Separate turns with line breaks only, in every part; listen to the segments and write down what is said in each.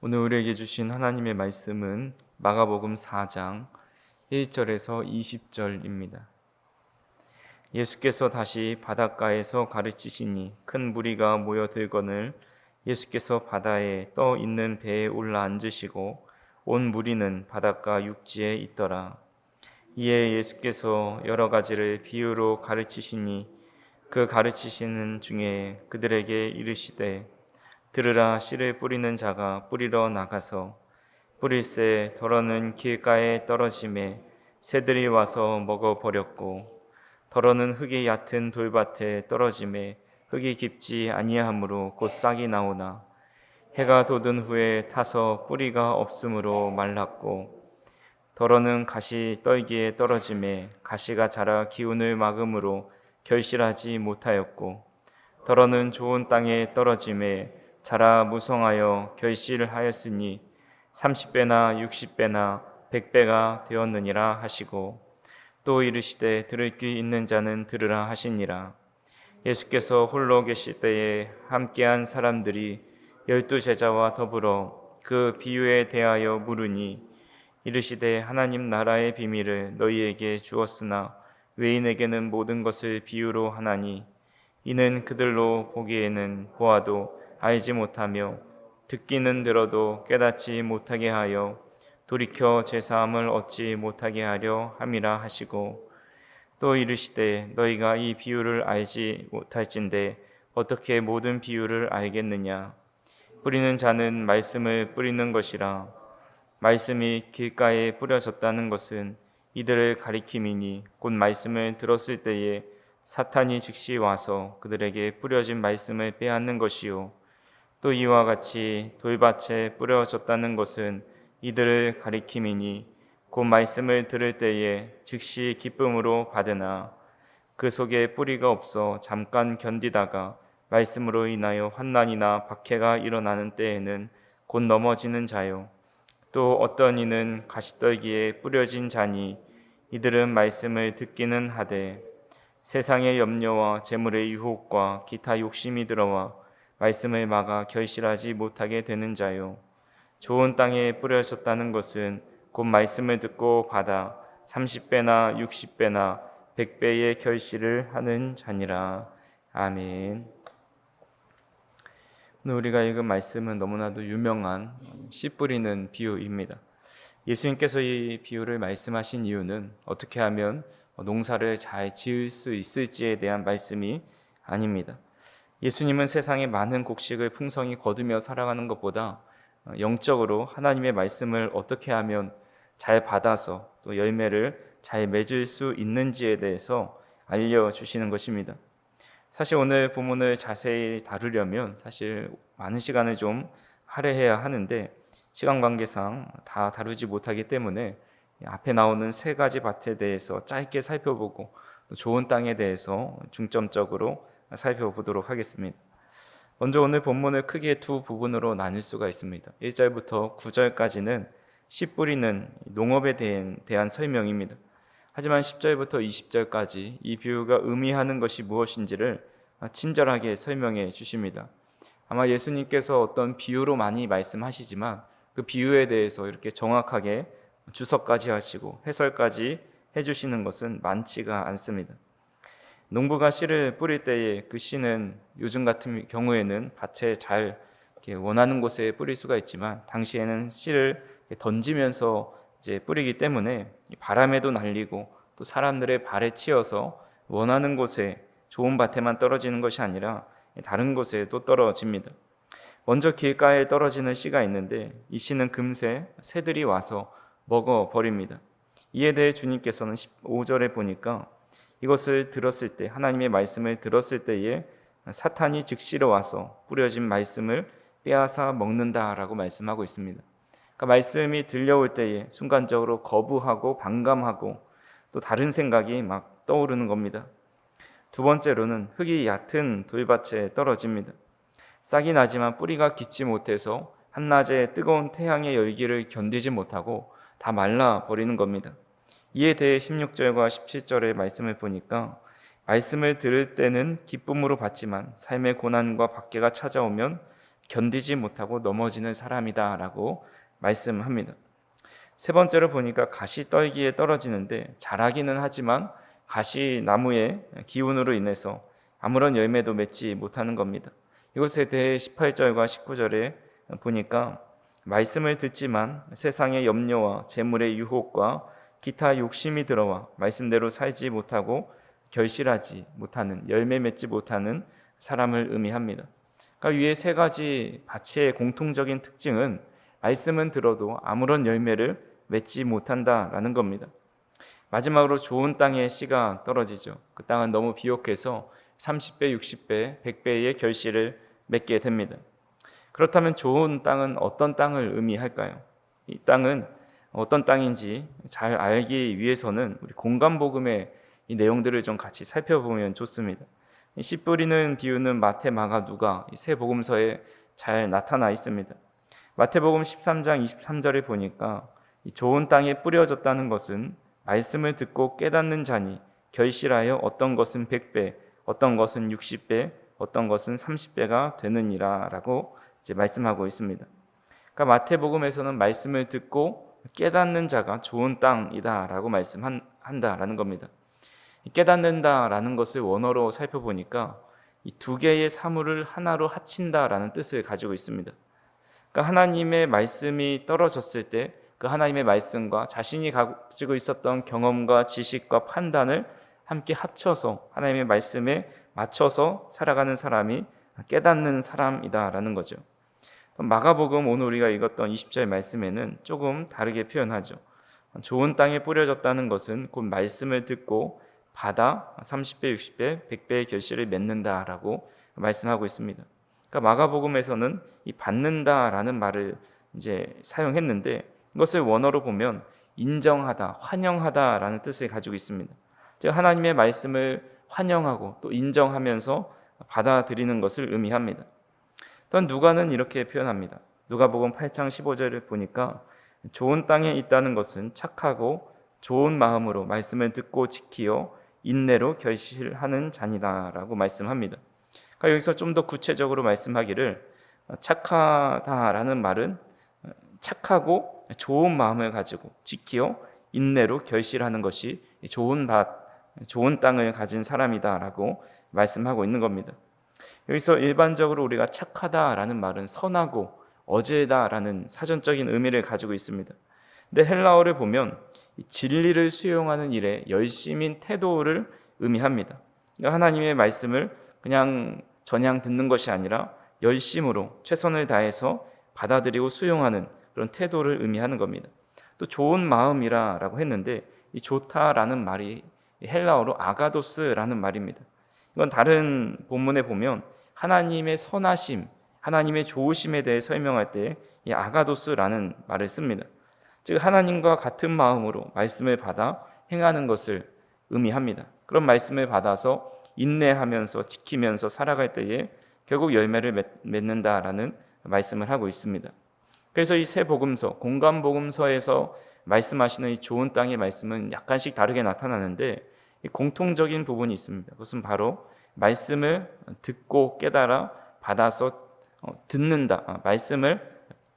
오늘 우리에게 주신 하나님의 말씀은 마가복음 4장 1절에서 20절입니다. 예수께서 다시 바닷가에서 가르치시니 큰 무리가 모여들거늘 예수께서 바다에 떠 있는 배에 올라 앉으시고 온 무리는 바닷가 육지에 있더라. 이에 예수께서 여러 가지를 비유로 가르치시니 그 가르치시는 중에 그들에게 이르시되 들으라. 씨를 뿌리는 자가 뿌리러 나가서 뿌릴새 더러는 길가에 떨어짐에 새들이 와서 먹어버렸고 더러는 흙이 얕은 돌밭에 떨어짐에 흙이 깊지 아니하므로 곧 싹이 나오나 해가 돋은 후에 타서 뿌리가 없으므로 말랐고 더러는 가시 떨기에 떨어짐에 가시가 자라 기운을 막음으로 결실하지 못하였고 더러는 좋은 땅에 떨어짐에 자라 무성하여 결실하였으니 30배나 60배나 100배가 되었느니라 하시고 또 이르시되 들을 귀 있는 자는 들으라 하시니라. 예수께서 홀로 계실 때에 함께한 사람들이 12제자와 더불어 그 비유에 대하여 물으니 이르시되 하나님 나라의 비밀을 너희에게 주었으나 외인에게는 모든 것을 비유로 하나니 이는 그들로 보기에는 보아도 알지 못하며 듣기는 들어도 깨닫지 못하게 하여 돌이켜 제사함을 얻지 못하게 하려 함이라 하시고 또 이르시되 너희가 이 비유를 알지 못할진대 어떻게 모든 비유를 알겠느냐. 뿌리는 자는 말씀을 뿌리는 것이라. 말씀이 길가에 뿌려졌다는 것은 이들을 가리킴이니 곧 말씀을 들었을 때에 사탄이 즉시 와서 그들에게 뿌려진 말씀을 빼앗는 것이요 또 이와 같이 돌밭에 뿌려졌다는 것은 이들을 가리킴이니 곧 말씀을 들을 때에 즉시 기쁨으로 받으나 그 속에 뿌리가 없어 잠깐 견디다가 말씀으로 인하여 환난이나 박해가 일어나는 때에는 곧 넘어지는 자요 또 어떤 이는 가시떨기에 뿌려진 자니 이들은 말씀을 듣기는 하되 세상의 염려와 재물의 유혹과 기타 욕심이 들어와 말씀을 막아 결실하지 못하게 되는 자요 좋은 땅에 뿌려졌다는 것은 곧 말씀을 듣고 받아 30배나 60배나 100배의 결실을 하는 자니라. 아멘. 오늘 우리가 읽은 말씀은 너무나도 유명한 씨 뿌리는 비유입니다. 예수님께서 이 비유를 말씀하신 이유는 어떻게 하면 농사를 잘 지을 수 있을지에 대한 말씀이 아닙니다. 예수님은 세상의 많은 곡식을 풍성히 거두며 살아가는 것보다 영적으로 하나님의 말씀을 어떻게 하면 잘 받아서 또 열매를 잘 맺을 수 있는지에 대해서 알려주시는 것입니다. 사실 오늘 본문을 자세히 다루려면 사실 많은 시간을 좀 할애해야 하는데 시간 관계상 다 다루지 못하기 때문에 앞에 나오는 세 가지 밭에 대해서 짧게 살펴보고 또 좋은 땅에 대해서 중점적으로 살펴보도록 하겠습니다. 먼저 오늘 본문을 크게 두 부분으로 나눌 수가 있습니다. 1절부터 9절까지는 씨 뿌리는 농업에 대한 설명입니다. 하지만 10절부터 20절까지 이 비유가 의미하는 것이 무엇인지를 친절하게 설명해 주십니다. 아마 예수님께서 어떤 비유로 많이 말씀하시지만 그 비유에 대해서 이렇게 정확하게 주석까지 하시고 해설까지 해주시는 것은 많지가 않습니다. 농부가 씨를 뿌릴 때에 그 씨는 요즘 같은 경우에는 밭에 잘 원하는 곳에 뿌릴 수가 있지만 당시에는 씨를 던지면서 이제 뿌리기 때문에 바람에도 날리고 또 사람들의 발에 치여서 원하는 곳에 좋은 밭에만 떨어지는 것이 아니라 다른 곳에도 떨어집니다. 먼저 길가에 떨어지는 씨가 있는데 이 씨는 금세 새들이 와서 먹어버립니다. 이에 대해 주님께서는 15절에 보니까 이것을 들었을 때 하나님의 말씀을 들었을 때에 사탄이 즉시로 와서 뿌려진 말씀을 빼앗아 먹는다라고 말씀하고 있습니다. 그러니까 말씀이 들려올 때에 순간적으로 거부하고 반감하고 또 다른 생각이 막 떠오르는 겁니다. 두 번째로는 흙이 얕은 돌밭에 떨어집니다. 싹이 나지만 뿌리가 깊지 못해서 한낮에 뜨거운 태양의 열기를 견디지 못하고 다 말라버리는 겁니다. 이에 대해 16절과 17절의 말씀을 보니까 말씀을 들을 때는 기쁨으로 받지만 삶의 고난과 박해가 찾아오면 견디지 못하고 넘어지는 사람이다라고 말씀합니다. 세 번째로 보니까 가시떨기에 떨어지는데 자라기는 하지만 가시나무의 기운으로 인해서 아무런 열매도 맺지 못하는 겁니다. 이것에 대해 18절과 19절에 보니까 말씀을 듣지만 세상의 염려와 재물의 유혹과 기타 욕심이 들어와 말씀대로 살지 못하고 결실하지 못하는, 열매 맺지 못하는 사람을 의미합니다. 그러니까 위에 세 가지 밭의 공통적인 특징은 말씀은 들어도 아무런 열매를 맺지 못한다라는 겁니다. 마지막으로 좋은 땅에 씨가 떨어지죠. 그 땅은 너무 비옥해서 30배, 60배, 100배의 결실을 맺게 됩니다. 그렇다면 좋은 땅은 어떤 땅을 의미할까요? 이 땅은 어떤 땅인지 잘 알기 위해서는 우리 공간복음의 이 내용들을 좀 같이 살펴보면 좋습니다. 씨 뿌리는 비유는 마태, 마가, 누가 이 세 복음서에 잘 나타나 있습니다. 마태복음 13장 23절에 보니까 이 좋은 땅에 뿌려졌다는 것은 말씀을 듣고 깨닫는 자니 결실하여 어떤 것은 100배, 어떤 것은 60배, 어떤 것은 30배가 되느니라 라고 이제 말씀하고 있습니다. 그러니까 마태복음에서는 말씀을 듣고 깨닫는 자가 좋은 땅이다 라고 말씀한다라는 겁니다. 깨닫는다라는 것을 원어로 살펴보니까 이 두 개의 사물을 하나로 합친다라는 뜻을 가지고 있습니다. 그러니까 하나님의 말씀이 떨어졌을 때 그 하나님의 말씀과 자신이 가지고 있었던 경험과 지식과 판단을 함께 합쳐서 하나님의 말씀에 맞춰서 살아가는 사람이 깨닫는 사람이다라는 거죠. 마가복음 오늘 우리가 읽었던 20절 말씀에는 조금 다르게 표현하죠. 좋은 땅에 뿌려졌다는 것은 곧 말씀을 듣고 받아 30배, 60배, 100배의 결실을 맺는다라고 말씀하고 있습니다. 그러니까 마가복음에서는 이 받는다라는 말을 이제 사용했는데 이것을 원어로 보면 인정하다, 환영하다라는 뜻을 가지고 있습니다. 즉 하나님의 말씀을 환영하고 또 인정하면서 받아들이는 것을 의미합니다. 또한 누가는 이렇게 표현합니다. 누가복음 8장 15절을 보니까 좋은 땅에 있다는 것은 착하고 좋은 마음으로 말씀을 듣고 지키어 인내로 결실하는 자니다라고 말씀합니다. 그러니까 여기서 좀 더 구체적으로 말씀하기를 착하다라는 말은 착하고 좋은 마음을 가지고 지키어 인내로 결실하는 것이 좋은 땅을 가진 사람이다라고 말씀하고 있는 겁니다. 여기서 일반적으로 우리가 착하다라는 말은 선하고 어제다라는 사전적인 의미를 가지고 있습니다. 근데 헬라어를 보면 진리를 수용하는 일에 열심인 태도를 의미합니다. 그러니까 하나님의 말씀을 그냥 듣는 것이 아니라 열심으로 최선을 다해서 받아들이고 수용하는 그런 태도를 의미하는 겁니다. 또 좋은 마음이라고 했는데 이 좋다라는 말이 헬라어로 아가도스라는 말입니다. 이건 다른 본문에 보면 하나님의 선하심, 하나님의 좋으심에 대해 설명할 때 이 아가도스라는 말을 씁니다. 즉 하나님과 같은 마음으로 말씀을 받아 행하는 것을 의미합니다. 그런 말씀을 받아서 인내하면서 지키면서 살아갈 때에 결국 열매를 맺는다라는 말씀을 하고 있습니다. 그래서 이 세 복음서, 공간복음서에서 말씀하시는 이 좋은 땅의 말씀은 약간씩 다르게 나타나는데 공통적인 부분이 있습니다. 그것은 바로 말씀을 듣고 깨달아 받아서 듣는다, 말씀을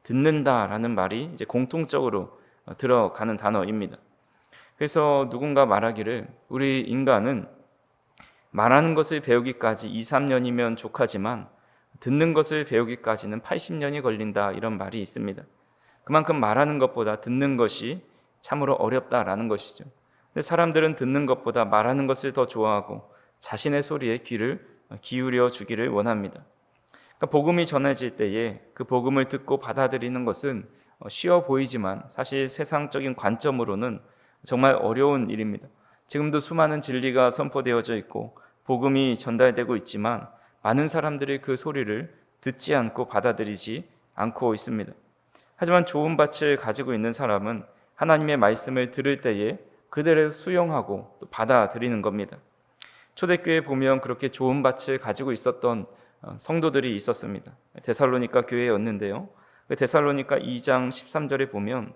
듣는다라는 말이 이제 공통적으로 들어가는 단어입니다. 그래서 누군가 말하기를 우리 인간은 말하는 것을 배우기까지 2, 3년이면 족하지만 듣는 것을 배우기까지는 80년이 걸린다 이런 말이 있습니다. 그만큼 말하는 것보다 듣는 것이 참으로 어렵다라는 것이죠. 근데 사람들은 듣는 것보다 말하는 것을 더 좋아하고 자신의 소리에 귀를 기울여 주기를 원합니다. 그러니까 복음이 전해질 때에 그 복음을 듣고 받아들이는 것은 쉬워 보이지만 사실 세상적인 관점으로는 정말 어려운 일입니다. 지금도 수많은 진리가 선포되어져 있고 복음이 전달되고 있지만 많은 사람들이 그 소리를 듣지 않고 받아들이지 않고 있습니다. 하지만 좋은 밭을 가지고 있는 사람은 하나님의 말씀을 들을 때에 그대로 수용하고 또 받아들이는 겁니다. 초대교회에 보면 그렇게 좋은 밭을 가지고 있었던 성도들이 있었습니다. 데살로니가 교회였는데요. 그 데살로니가 2장 13절에 보면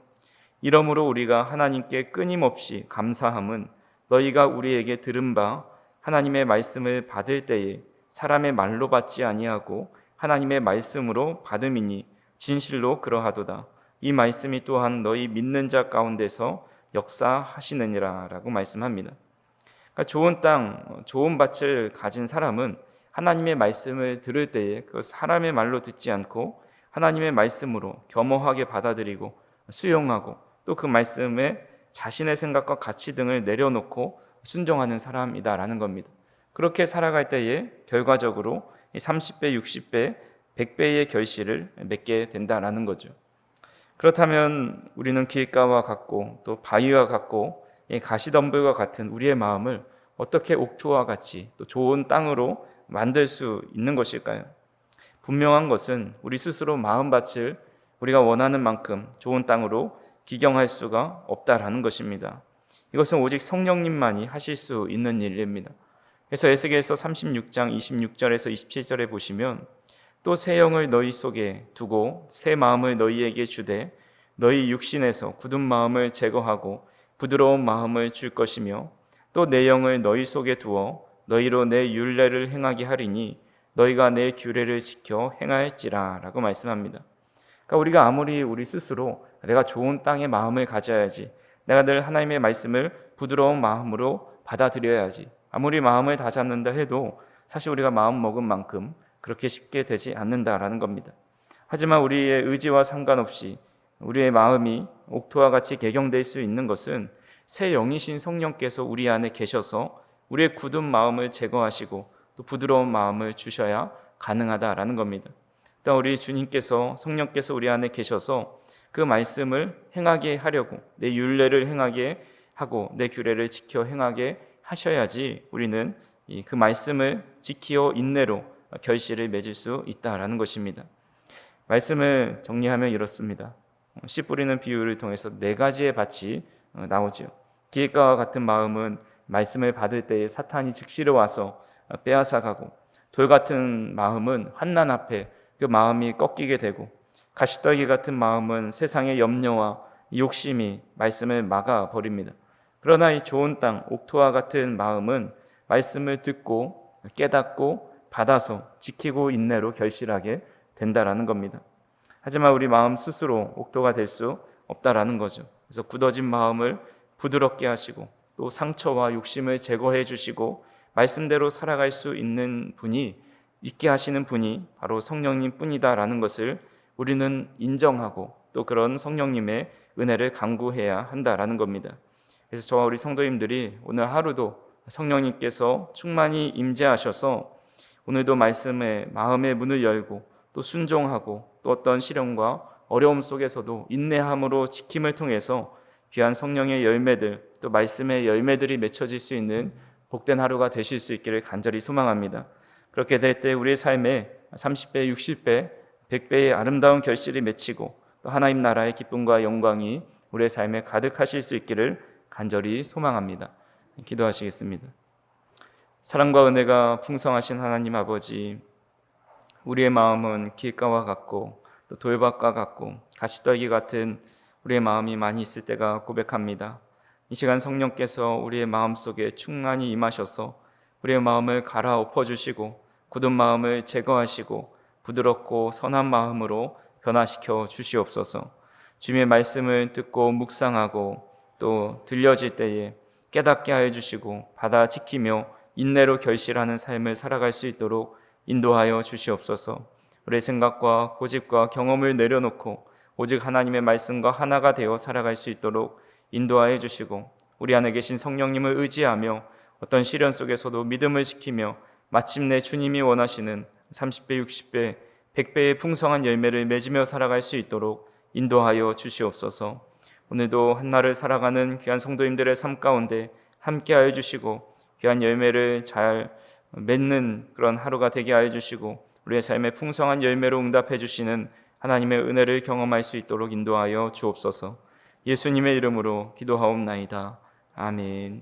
이러므로 우리가 하나님께 끊임없이 감사함은 너희가 우리에게 들은 바 하나님의 말씀을 받을 때에 사람의 말로 받지 아니하고 하나님의 말씀으로 받음이니 진실로 그러하도다. 이 말씀이 또한 너희 믿는 자 가운데서 역사하시느니라 라고 말씀합니다. 그러니까 좋은 땅, 좋은 밭을 가진 사람은 하나님의 말씀을 들을 때에 그 사람의 말로 듣지 않고 하나님의 말씀으로 겸허하게 받아들이고 수용하고 또 그 말씀에 자신의 생각과 가치 등을 내려놓고 순종하는 사람이다라는 겁니다. 그렇게 살아갈 때에 결과적으로 30배, 60배, 100배의 결실을 맺게 된다라는 거죠. 그렇다면 우리는 길가와 같고 또 바위와 같고 가시덤불과 같은 우리의 마음을 어떻게 옥토와 같이 또 좋은 땅으로 만들 수 있는 것일까요? 분명한 것은 우리 스스로 마음밭을 우리가 원하는 만큼 좋은 땅으로 기경할 수가 없다라는 것입니다. 이것은 오직 성령님만이 하실 수 있는 일입니다. 그래서 에스겔서 36장 26절에서 27절에 보시면 또 새 영을 너희 속에 두고 새 마음을 너희에게 주되 너희 육신에서 굳은 마음을 제거하고 부드러운 마음을 줄 것이며 또 내 영을 너희 속에 두어 너희로 내 율례를 행하게 하리니 너희가 내 규례를 지켜 행할지라 라고 말씀합니다. 그러니까 우리가 아무리 우리 스스로 내가 좋은 땅의 마음을 가져야지, 내가 늘 하나님의 말씀을 부드러운 마음으로 받아들여야지, 아무리 마음을 다잡는다 해도 사실 우리가 마음 먹은 만큼 그렇게 쉽게 되지 않는다라는 겁니다. 하지만 우리의 의지와 상관없이 우리의 마음이 옥토와 같이 개경될 수 있는 것은 새 영이신 성령께서 우리 안에 계셔서 우리의 굳은 마음을 제거하시고 또 부드러운 마음을 주셔야 가능하다라는 겁니다. 또 우리 주님께서 성령께서 우리 안에 계셔서 그 말씀을 행하게 하려고 내 율례를 행하게 하고 내 규례를 지켜 행하게 하셔야지 우리는 그 말씀을 지키어 인내로 결실을 맺을 수 있다라는 것입니다. 말씀을 정리하면 이렇습니다. 씨 뿌리는 비유를 통해서 4가지의 밭이 나오죠. 기획가와 같은 마음은 말씀을 받을 때에 사탄이 즉시로 와서 빼앗아가고, 돌 같은 마음은 환난 앞에 그 마음이 꺾이게 되고, 가시떨기 같은 마음은 세상의 염려와 욕심이 말씀을 막아버립니다. 그러나 이 좋은 땅, 옥토와 같은 마음은 말씀을 듣고 깨닫고 받아서 지키고 인내로 결실하게 된다라는 겁니다. 하지만 우리 마음 스스로 옥토가 될 수 없다라는 거죠. 그래서 굳어진 마음을 부드럽게 하시고 또 상처와 욕심을 제거해 주시고 말씀대로 살아갈 수 있는 분이, 있게 하시는 분이 바로 성령님 뿐이다라는 것을 우리는 인정하고 또 그런 성령님의 은혜를 간구해야 한다라는 겁니다. 그래서 저와 우리 성도님들이 오늘 하루도 성령님께서 충만히 임재하셔서 오늘도 말씀에 마음의 문을 열고 또 순종하고 또 어떤 시련과 어려움 속에서도 인내함으로 지킴을 통해서 귀한 성령의 열매들 또 말씀의 열매들이 맺혀질 수 있는 복된 하루가 되실 수 있기를 간절히 소망합니다. 그렇게 될 때 우리의 삶에 30배, 60배, 100배의 아름다운 결실이 맺히고 또 하나님 나라의 기쁨과 영광이 우리의 삶에 가득하실 수 있기를 간절히 소망합니다. 기도하시겠습니다. 사랑과 은혜가 풍성하신 하나님 아버지, 우리의 마음은 길가와 같고 또 돌밭과 같고 가시떨기 같은 우리의 마음이 많이 있을 때가 고백합니다. 이 시간 성령께서 우리의 마음속에 충만히 임하셔서 우리의 마음을 갈아엎어 주시고 굳은 마음을 제거하시고 부드럽고 선한 마음으로 변화시켜 주시옵소서. 주님의 말씀을 듣고 묵상하고 또 들려질 때에 깨닫게 하여 주시고 받아 지키며 인내로 결실하는 삶을 살아갈 수 있도록 인도하여 주시옵소서. 우리의 생각과 고집과 경험을 내려놓고 오직 하나님의 말씀과 하나가 되어 살아갈 수 있도록 인도하여 주시고 우리 안에 계신 성령님을 의지하며 어떤 시련 속에서도 믿음을 지키며 마침내 주님이 원하시는 30배, 60배, 100배의 풍성한 열매를 맺으며 살아갈 수 있도록 인도하여 주시옵소서. 오늘도 한날을 살아가는 귀한 성도님들의 삶 가운데 함께하여 주시고 귀한 열매를 잘 맺는 그런 하루가 되게 하여 주시고 우리의 삶의 풍성한 열매로 응답해 주시는 하나님의 은혜를 경험할 수 있도록 인도하여 주옵소서. 예수님의 이름으로 기도하옵나이다. 아멘.